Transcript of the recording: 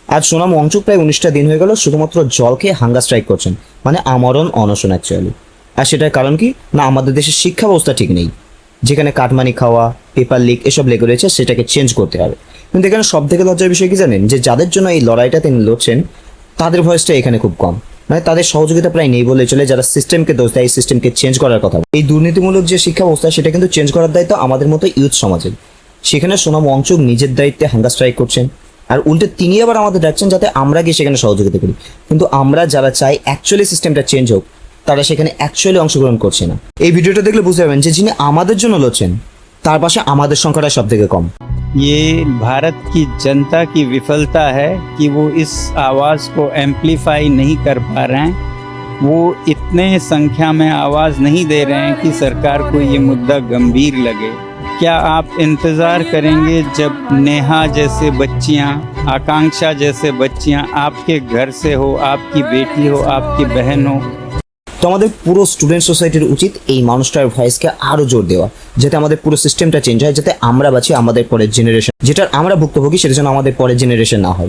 আজ সোনাম ওয়াংচুক প্রায় 19টা দিন হয়ে গেল শুধুমাত্র জল খেয়ে হাঙ্গার স্ট্রাইক করছেন, মানে আমরণ অনশন অ্যাকচুয়ালি। আর সেটার কারণ কি না, আমাদের দেশের শিক্ষা ব্যবস্থা ঠিক নেই, যেখানে কাটমানি খাওয়া, পেপার লিক এসব লেগে রয়েছে, সেটাকে চেঞ্জ করতে হবে। কিন্তু এখানে সব থেকে লজ্জার বিষয় কি জানেন, যে যাদের জন্য এই লড়াইটা তিনি লড়ছেন তাদের ভয়েসটা এখানে খুব কম, মানে তাদের সহযোগিতা প্রায় নেই বলে চলে। যারা সিস্টেমকে দোষ দেয়, এই সিস্টেমকে চেঞ্জ করার কথা, এই দুর্নীতিমূলক যে শিক্ষা ব্যবস্থা সেটা কিন্তু চেঞ্জ করার দায়িত্ব আমাদের মতো ইউথ সমাজের। সেখানে সোনাম ওয়াংচুক নিজের দায়িত্বে হাঙ্গার স্ট্রাইক করছেন, আর উল্টে তিনি আবার আমাদের ডাকছেন যাতে আমরা গিয়ে সেখানে সহযোগিতা করি। কিন্তু আমরা যারা চাই অ্যাকচুয়ালি সিস্টেমটা চেঞ্জ হোক, তারা সেখানে অ্যাকচুয়ালি অংশগ্রহণ করছে না। এই ভিডিওটা দেখলে বুঝতে পারবেন যে যিনি আমাদের জন্য লড়ছেন তার পাশে আমাদের সংখ্যাটা সব থেকে কম। ये भारत की जनता की विफलता है कि वो इस आवाज़ को एम्पलीफाई नहीं कर पा रहे हैं। वो इतने संख्या में आवाज़ नहीं दे रहे हैं कि सरकार को ये मुद्दा गंभीर लगे। क्या आप इंतज़ार करेंगे जब नेहा जैसे बच्चियां, आकांक्षा जैसे बच्चियां आपके घर से हो, आपकी बेटी हो, आपकी बहन हो? তো আমাদের পুরো স্টুডেন্ট সোসাইটির উচিত এই মানুষটার ভয়েসকে আরো জোর দেওয়া, যাতে আমাদের পুরো সিস্টেমটা চেঞ্জ হয়, যাতে আমরা বাঁচি, আমাদের পরের জেনারেশন যেটার আমরা ভুক্তভোগী সেটা যেন আমাদের পরের জেনারেশন না হয়।